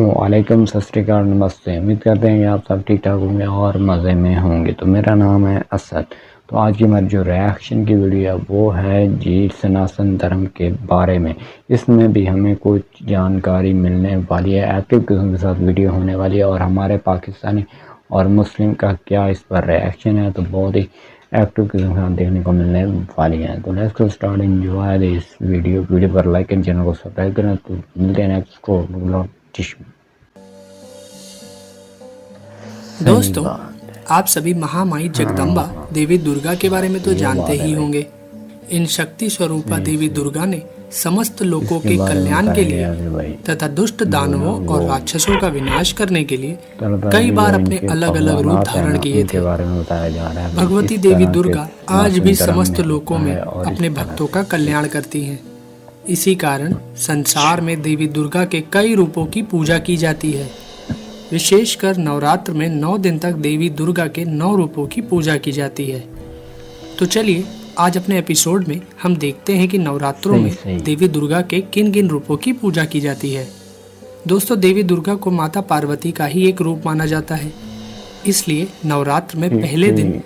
वालेकुम सत श्री अकाल नमस्ते। उम्मीद करते हैं कि आप सब ठीक ठाक होंगे और मज़े में होंगे। तो मेरा नाम है असद। तो आज की हमारी जो रिएक्शन की वीडियो है वो है जी सनातन धर्म के बारे में। इसमें भी हमें कुछ जानकारी मिलने वाली है, एक्टिव किस्म के साथ वीडियो होने वाली है और हमारे पाकिस्तानी और मुस्लिम का क्या इस पर रिएक्शन है, तो बहुत ही एक्टिव किस्म के साथ देखने को मिलने वाली है। तो let's go start, enjoy this video पर लाइक एंड चैनल को सब्सक्राइब करना। तो मिलते हैं नेक्स्ट को। दोस्तों, आप सभी महामाई जगदम्बा देवी दुर्गा के बारे में तो जानते ही होंगे। इन शक्ति स्वरूपा देवी दुर्गा ने समस्त लोगों के कल्याण के लिए तथा दुष्ट दानवों और राक्षसों का विनाश करने के लिए कई बार अपने अलग अलग रूप धारण किए थे। भगवती देवी दुर्गा आज भी समस्त लोकों में अपने भक्तों का कल्याण करती हैं। इसी कारण संसार में देवी दुर्गा के कई रूपों की पूजा की जाती है। विशेषकर नवरात्र में 9 दिन तक देवी दुर्गा के 9 रूपों की पूजा की जाती है। तो चलिए आज अपने एपिसोड में हम देखते हैं कि नवरात्रों में देवी दुर्गा के किन किन रूपों की पूजा की जाती है। दोस्तों, देवी दुर्गा को माता पार्वती का ही एक रूप माना जाता है, इसलिए नवरात्र में पहले दिन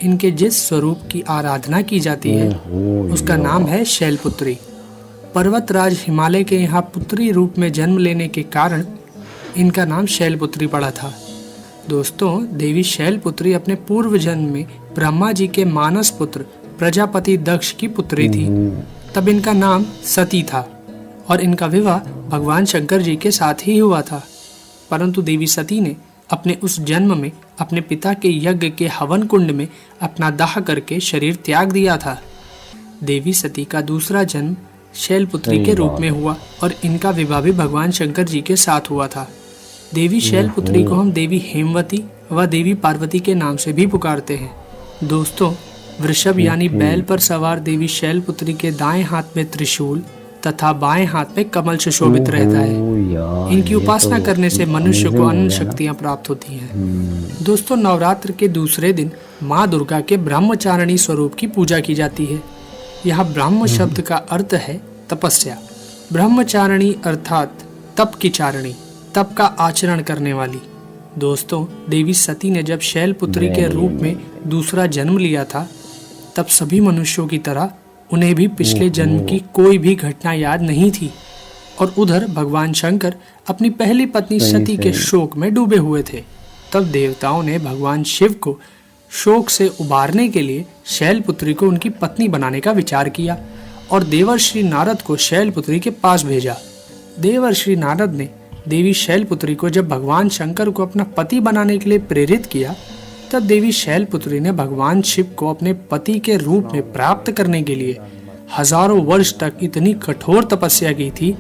इनके जिस स्वरूप की आराधना की जाती है उसका नाम है शैलपुत्री। पर्वतराज हिमालय के यहाँ पुत्री रूप में जन्म लेने के कारण इनका नाम शैलपुत्री पड़ा था। दोस्तों, देवी शैलपुत्री अपने पूर्व जन्म में ब्रह्मा जी के मानस पुत्र प्रजापति दक्ष की पुत्री थी। तब इनका नाम सती था और इनका विवाह भगवान शंकर जी के साथ ही हुआ था। परंतु देवी सती ने अपने उस जन्म में अपने पिता के यज्ञ के हवन कुंड में अपना दाह करके शरीर त्याग दिया था। देवी सती का दूसरा जन्म शैलपुत्री के रूप में हुआ और इनका विवाह भी भगवान शंकर जी के साथ हुआ था। देवी शैलपुत्री को हम देवी हेमवती व देवी पार्वती के नाम से भी पुकारते हैं। दोस्तों, वृषभ यानी बैल पर सवार देवी शैलपुत्री के दाएं हाथ में त्रिशूल तथा बाएं हाथ में कमल सुशोभित रहता है। इनकी उपासना करने से मनुष्य को अनंत शक्तियां प्राप्त होती हैं। दोस्तों, नवरात्र के दूसरे दिन माँ दुर्गा के ब्रह्मचारिणी स्वरूप की पूजा की जाती है। यहाँ ब्रह्म शब्द का अर्थ है तपस्या। ब्रह्मचारिणी अर्थात तप की चारिणी, तप का आचरण करने वाली। दोस्तों, देवी सती ने जब शैलपुत्री के रूप में दूसरा जन्म लिया था तब सभी मनुष्यों की तरह उन्हें भी पिछले जन्म की कोई भी घटना याद नहीं थी और उधर भगवान शंकर अपनी पहली पत्नी सती के शोक में डूबे हुए थे। तब देवताओं ने भगवान शिव को शोक से उबारने के लिए शैलपुत्री को उनकी पत्नी बनाने का विचार किया और देवर्षि नारद को शैलपुत्री के पास भेजा। देवर्षि नारद ने देवी शैलपुत्री को जब भगवान शंकर को अपना पति बनाने के लिए प्रेरित किया तब देवी शैलपुत्री ने भगवान शिव को अपने पति के रूप में प्राप्त करने के लिए हजारों वर्ष तक इतनी कठोर तपस्या की थी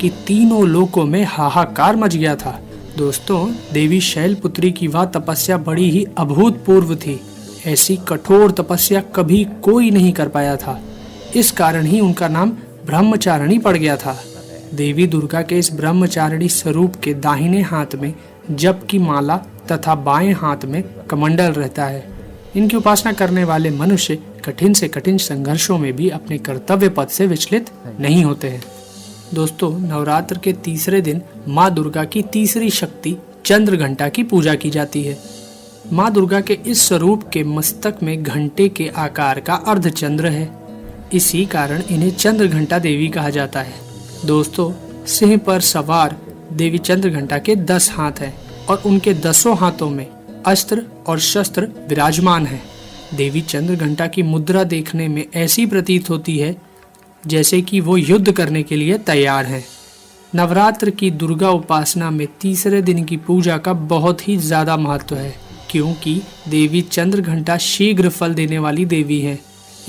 कि तीनों लोकों में हाहाकार मच गया था। दोस्तों, देवी शैलपुत्री की वह तपस्या बड़ी ही अभूतपूर्व थी। ऐसी कठोर तपस्या कभी कोई नहीं कर पाया था। इस कारण ही उनका नाम ब्रह्मचारिणी पड़ गया था। देवी दुर्गा के इस ब्रह्मचारिणी स्वरूप के दाहिने हाथ में जप की माला तथा बाएं हाथ में कमंडल रहता है। इनकी उपासना करने वाले मनुष्य कठिन से कठिन संघर्षों में भी अपने कर्तव्य पथ से विचलित नहीं होते हैं। दोस्तों, नवरात्र के तीसरे दिन माँ दुर्गा की तीसरी शक्ति चंद्र घंटा की पूजा की जाती है। माँ दुर्गा के इस स्वरूप के मस्तक में घंटे के आकार का अर्धचंद्र है। इसी कारण इन्हें चंद्र घंटा देवी कहा जाता है। दोस्तों, सिंह पर सवार देवी चंद्र घंटा के 10 हाथ हैं और उनके 10 हाथों में अस्त्र और शस्त्र विराजमान हैं। देवी चंद्र घंटा की मुद्रा देखने में ऐसी प्रतीत होती है जैसे कि वो युद्ध करने के लिए तैयार हैं। नवरात्र की दुर्गा उपासना में तीसरे दिन की पूजा का बहुत ही ज्यादा महत्व है, क्योंकि देवी चंद्र घंटा शीघ्र फल देने वाली देवी है।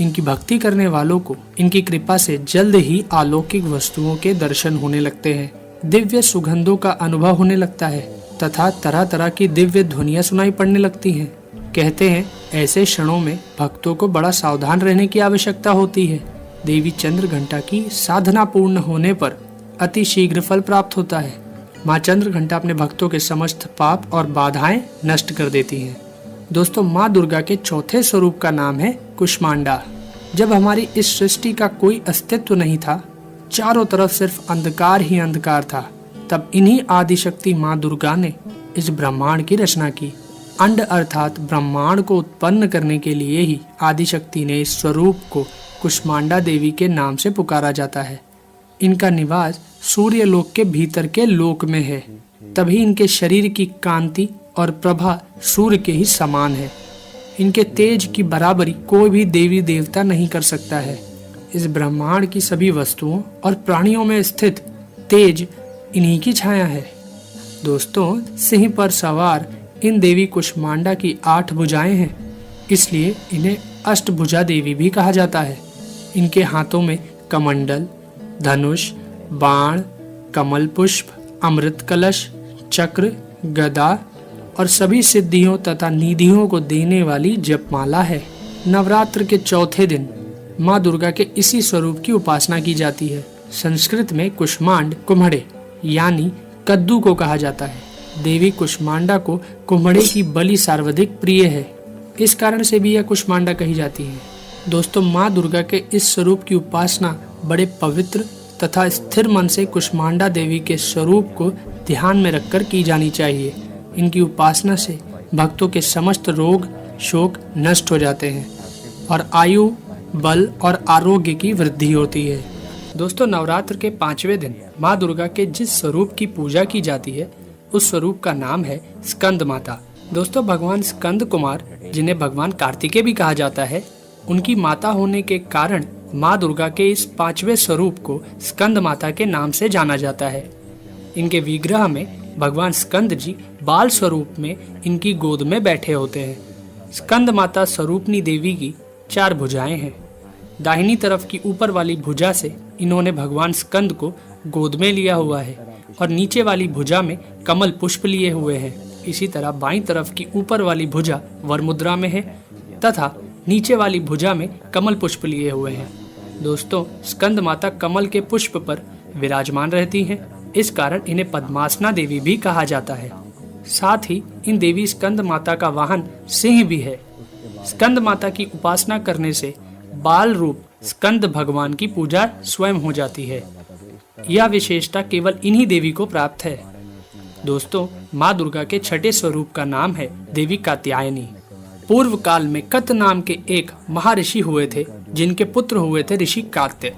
इनकी भक्ति करने वालों को इनकी कृपा से जल्द ही अलौकिक वस्तुओं के दर्शन होने लगते हैं, दिव्य सुगंधों का अनुभव होने लगता है तथा तरह तरह की दिव्य ध्वनियां सुनाई पड़ने लगती हैं। कहते हैं ऐसे क्षणों में भक्तों को बड़ा सावधान रहने की आवश्यकता होती है। देवी चंद्र घंटा की साधना पूर्ण होने पर अति शीघ्र फल प्राप्त होता है। माँ चंद्र घंटा अपने भक्तों के समस्त पाप और बाधाएं नष्ट कर देती हैं। दोस्तों, माँ दुर्गा के चौथे स्वरूप का नाम है कुष्मांडा। जब हमारी इस सृष्टि का कोई अस्तित्व नहीं था, चारों तरफ सिर्फ अंधकार ही अंधकार था, तब इन्हीं आदिशक्ति माँ दुर्गा ने इस ब्रह्मांड की रचना की। अंड अर्थात ब्रह्मांड को उत्पन्न करने के लिए ही आदिशक्ति ने इस स्वरूप को कुष्मांडा देवी के नाम से पुकारा जाता है। इनका निवास सूर्य लोक के भीतर के लोक में है, तभी इनके शरीर की कांति और प्रभा सूर्य के ही समान है। इनके तेज की बराबरी कोई भी देवी देवता नहीं कर सकता है। इस ब्रह्मांड की सभी वस्तुओं और प्राणियों में स्थित तेज इन्हीं की छाया है। दोस्तों, सिंह पर सवार इन देवी कुष्मांडा की 8 भुजाएं हैं, इसलिए इन्हें अष्टभुजा देवी भी कहा जाता है। इनके हाथों में कमंडल, धनुष, बाण, कमल पुष्प, अमृत कलश, चक्र, गदा और सभी सिद्धियों तथा निधियों को देने वाली जपमाला है। नवरात्र के चौथे दिन माँ दुर्गा के इसी स्वरूप की उपासना की जाती है। संस्कृत में कुष्मांड कुम्हड़े यानी कद्दू को कहा जाता है। देवी कुष्मांडा को कुम्हड़े की बलि सर्वाधिक प्रिय है, इस कारण से भी यह कुष्मांडा कही जाती है। दोस्तों, माँ दुर्गा के इस स्वरूप की उपासना बड़े पवित्र तथा स्थिर मन से कुष्मांडा देवी के स्वरूप को ध्यान में रखकर की जानी चाहिए। इनकी उपासना से भक्तों के समस्त रोग शोक नष्ट हो जाते हैं और आयु, बल और आरोग्य की वृद्धि होती है। दोस्तों, नवरात्र के 5वें दिन माँ दुर्गा के जिस स्वरूप की पूजा की जाती है उस स्वरूप का नाम है स्कंद माता। दोस्तों, भगवान स्कंद कुमार, जिन्हें भगवान कार्तिकेय भी कहा जाता है, उनकी माता होने के कारण माँ दुर्गा के इस 5वें स्वरूप को स्कंद माता के नाम से जाना जाता है। इनके विग्रह में भगवान स्कंद जी बाल स्वरूप में इनकी गोद में बैठे होते हैं। स्कंद माता स्वरूपनी देवी की 4 भुजाएं हैं। दाहिनी तरफ की ऊपर वाली भुजा से इन्होंने भगवान स्कंद को गोद में लिया हुआ है और नीचे वाली भुजा में कमल पुष्प लिए हुए हैं। इसी तरह बाईं तरफ की ऊपर वाली भुजा वर मुद्रा में है तथा नीचे वाली भुजा में कमल पुष्प लिए हुए हैं। दोस्तों, स्कंद माता कमल के पुष्प पर विराजमान रहती हैं, इस कारण इन्हें पद्मासना देवी भी कहा जाता है। साथ ही इन देवी स्कंद माता का वाहन सिंह भी है। स्कंद माता की उपासना करने से बाल रूप स्कंद भगवान की पूजा स्वयं हो जाती है। यह विशेषता केवल इन्हीं देवी को प्राप्त है। दोस्तों, माँ दुर्गा के 6ठे स्वरूप का नाम है देवी कात्यायनी। पूर्व काल में कत नाम के एक महर्षि हुए थे, जिनके पुत्र हुए थे ऋषि कात्य।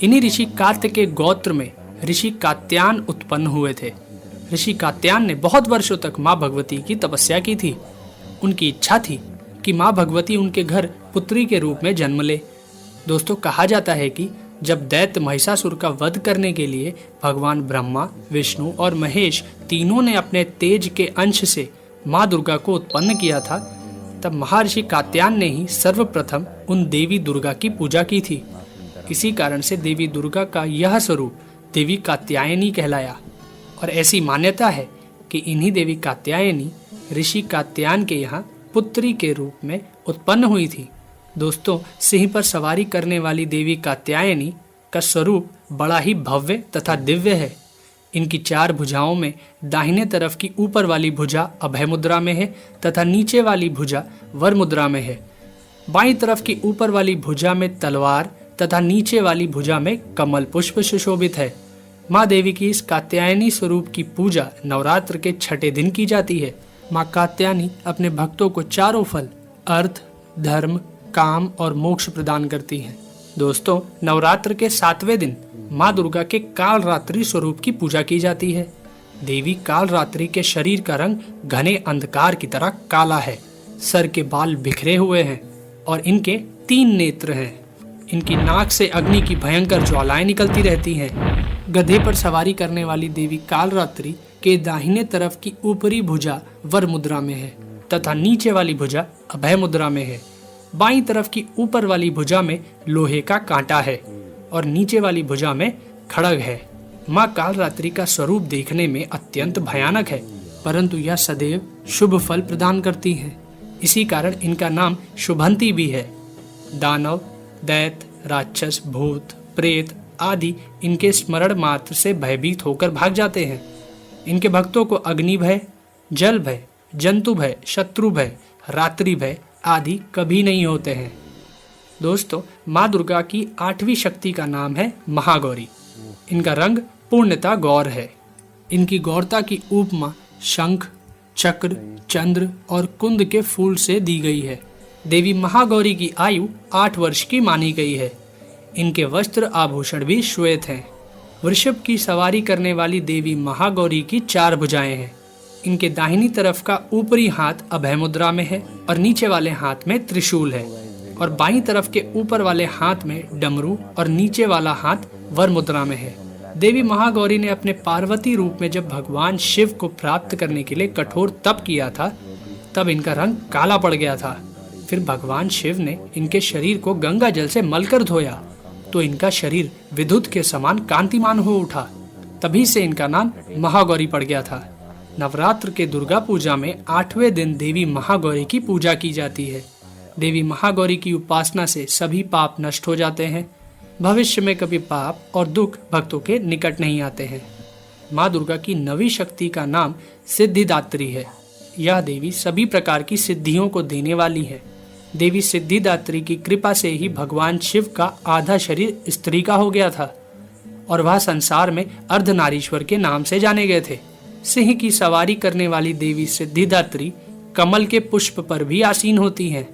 इन्हीं ऋषि कात्य के गोत्र में ऋषि कात्यायन उत्पन्न हुए थे। ऋषि कात्यायन ने बहुत वर्षों तक माँ भगवती की तपस्या की थी। उनकी इच्छा थी कि माँ भगवती उनके घर पुत्री के रूप में जन्म ले। दोस्तों, कहा जाता है कि जब दैत्य महिषासुर का वध करने के लिए भगवान ब्रह्मा, विष्णु और महेश तीनों ने अपने तेज के अंश से माँ दुर्गा को उत्पन्न किया था, तब महर्षि कात्यायन ने ही सर्वप्रथम उन देवी दुर्गा की पूजा की थी। इसी कारण से देवी दुर्गा का यह स्वरूप देवी कात्यायनी कहलाया और ऐसी मान्यता है कि इन्हीं देवी कात्यायनी ऋषि कात्यायन के यहाँ पुत्री के रूप में उत्पन्न हुई थी। दोस्तों, सिंह पर सवारी करने वाली देवी कात्यायनी का स्वरूप बड़ा ही भव्य तथा दिव्य है। इनकी 4 भुजाओं में दाहिने तरफ की ऊपर वाली भुजा अभय मुद्रा में है तथा नीचे वाली भुजा वर मुद्रा में है। बाईं तरफ की ऊपर वाली भुजा में तलवार तथा नीचे वाली भुजा में कमल पुष्प सुशोभित है। माँ देवी की इस कात्यायनी स्वरूप की पूजा नवरात्र के 6ठे दिन की जाती है। माँ कात्यायनी अपने भक्तों को 4 फल अर्थ, धर्म, काम और मोक्ष प्रदान करती हैं। दोस्तों, नवरात्र के 7वें दिन माँ दुर्गा के कालरात्रि स्वरूप की पूजा की जाती है। देवी कालरात्रि के शरीर का रंग घने अंधकार की तरह काला है। सर के बाल बिखरे हुए हैं और इनके 3 नेत्र हैं। इनकी नाक से अग्नि की भयंकर ज्वालाएं निकलती रहती हैं। गधे पर सवारी करने वाली देवी कालरात्रि के दाहिने तरफ की ऊपरी भुजा वर मुद्रा में है तथा नीचे वाली भुजा अभय मुद्रा में है। बाईं तरफ की ऊपर वाली भुजा में लोहे का कांटा है और नीचे वाली भुजा में खड़ग है। माँ कालरात्रि का स्वरूप देखने में अत्यंत भयानक है, परंतु यह सदैव शुभ फल प्रदान करती हैं। इसी कारण इनका नाम शुभंती भी है। दानव, दैत्य, राक्षस, भूत, प्रेत आदि इनके स्मरण मात्र से भयभीत होकर भाग जाते हैं। इनके भक्तों को अग्नि भय, जल भय, जंतु भय, शत्रु भय, रात्रि भय आदि कभी नहीं होते हैं। दोस्तों, माँ दुर्गा की 8वीं शक्ति का नाम है महागौरी। इनका रंग पूर्णतः गौर है। इनकी गौरता की उपमा शंख, चक्र, चंद्र और कुंद के फूल से दी गई है। देवी महागौरी की आयु 8 वर्ष की मानी गई है। इनके वस्त्र आभूषण भी श्वेत हैं। वृषभ की सवारी करने वाली देवी महागौरी की 4 भुजाएं हैं। इनके दाहिनी तरफ का ऊपरी हाथ अभय मुद्रा में है और नीचे वाले हाथ में त्रिशूल है, और बाईं तरफ के ऊपर वाले हाथ में डमरू और नीचे वाला हाथ वर मुद्रा में है। देवी महागौरी ने अपने पार्वती रूप में जब भगवान शिव को प्राप्त करने के लिए कठोर तप किया था, तब इनका रंग काला पड़ गया था। फिर भगवान शिव ने इनके शरीर को गंगा जल से मलकर धोया, तो इनका शरीर विद्युत के समान कांतिमान हो उठा। तभी से इनका नाम महागौरी पड़ गया था। नवरात्र के दुर्गा पूजा में 8वें दिन देवी महागौरी की पूजा की जाती है। देवी महागौरी की उपासना से सभी पाप नष्ट हो जाते हैं। भविष्य में कभी पाप और दुख भक्तों के निकट नहीं आते हैं। माँ दुर्गा की 9वीं शक्ति का नाम सिद्धिदात्री है। यह देवी सभी प्रकार की सिद्धियों को देने वाली है। देवी सिद्धिदात्री की कृपा से ही भगवान शिव का आधा शरीर स्त्री का हो गया था और वह संसार में अर्धनारीश्वर के नाम से जाने गए थे। सिंह की सवारी करने वाली देवी सिद्धिदात्री कमल के पुष्प पर भी आसीन होती हैं।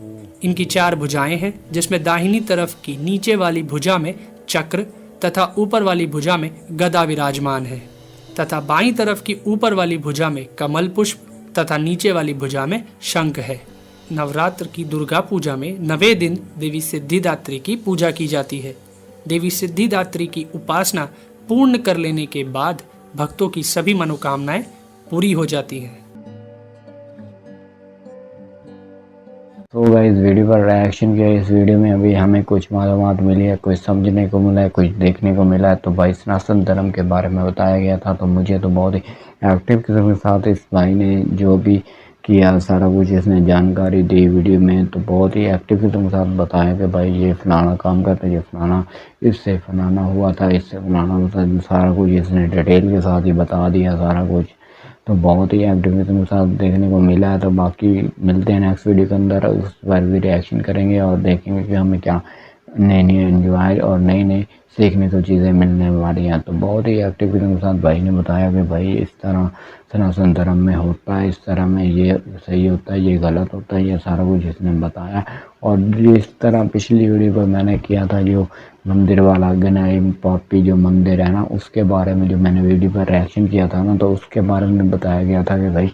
इनकी 4 भुजाएं हैं, जिसमें दाहिनी तरफ की नीचे वाली भुजा में चक्र तथा ऊपर वाली भुजा में गदा विराजमान है, तथा बाईं तरफ की ऊपर वाली भुजा में कमल पुष्प तथा नीचे वाली भुजा में शंख है। नवरात्र की दुर्गा पूजा में 9वें दिन देवी सिद्धिदात्री की पूजा की जाती है। देवी सिद्धिदात्री की उपासना पूर्ण कर लेने के बाद भक्तों की सभी मनोकामनाएं पूरी हो जाती हैं। तो गाइस वीडियो पर रिएक्शन किया। इस वीडियो में अभी हमें कुछ मालूमात मिली है, कुछ समझने को मिला है, कुछ देखने को मिला है। तो भाई सनातन धर्म के बारे में बताया गया था, तो मुझे तो बहुत ही एक्टिव किस्म के साथ इस भाई ने जो भी किया, सारा कुछ इसने जानकारी दी वीडियो में, तो बहुत ही एक्टिव किस्म के साथ बताया कि भाई ये फलाना काम करता है, ये फलाना, इससे फलाना हुआ था, इससे फलाना हुआ था, सारा कुछ इसने डिटेल के साथ ही बता दिया सारा कुछ। तो बहुत ही एक्टिविटी के साथ देखने को मिला है। तो बाकी मिलते हैं नेक्स्ट वीडियो के अंदर, उस पर भी रिएक्शन करेंगे और देखेंगे कि हमें क्या नई एंजॉय और नई सीखने को चीज़ें मिलने वाली हैं। तो बहुत ही एक्टिविटी के साथ भाई ने बताया कि भाई इस तरह सनातन धर्म में होता है, इस तरह में ये सही होता है, ये गलत होता है, ये सारा कुछ इसने बताया। और जिस तरह पिछली वीडियो पर मैंने किया था जो मंदिर वाला गनाई पॉपी जो मंदिर है ना, उसके बारे में जो मैंने वीडियो पर रिएक्शन किया था ना, तो उसके बारे में बताया गया था कि भाई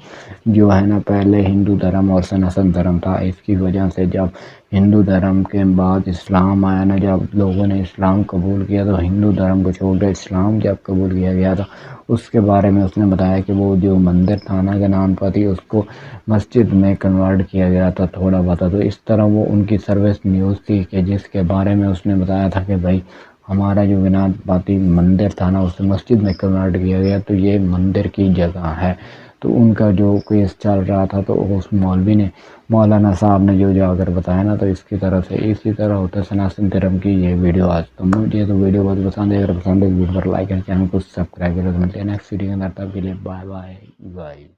जो है ना पहले हिंदू धर्म और सनातन धर्म था। इसकी वजह से जब हिंदू धर्म के बाद इस्लाम आया ना, जब लोगों ने इस्लाम कबूल किया तो हिंदू धर्म को छोड़कर इस्लाम जब कबूल किया गया था, उसके बारे में उसने बताया कि वो जो मंदिर था ना गनानपति, उसको मस्जिद में कन्वर्ट किया गया था थोड़ा बहुत। तो इस तरह वो उनकी सर्विस न्यूज़ थी कि जिसके बारे में उसने बताया था कि भाई हमारा जो गनानपति मंदिर था ना उसे मस्जिद में कन्वर्ट किया गया, तो ये मंदिर की जगह है। तो उनका जो केस चल रहा था, तो उस मौलवी ने, मौलाना साहब ने जो जाकर बताया ना, तो इसकी तरफ से इसी तरह होता है सनातन धर्म की ये वीडियो आज। तो मुझे तो वीडियो बहुत पसंद है। अगर पसंद है वीडियो पर लाइक करें, चैनल को सब्सक्राइब करें। तो मिलते हैं नेक्स्ट वीडियो के अंदर, तब के लिए बाय बाय गाइस।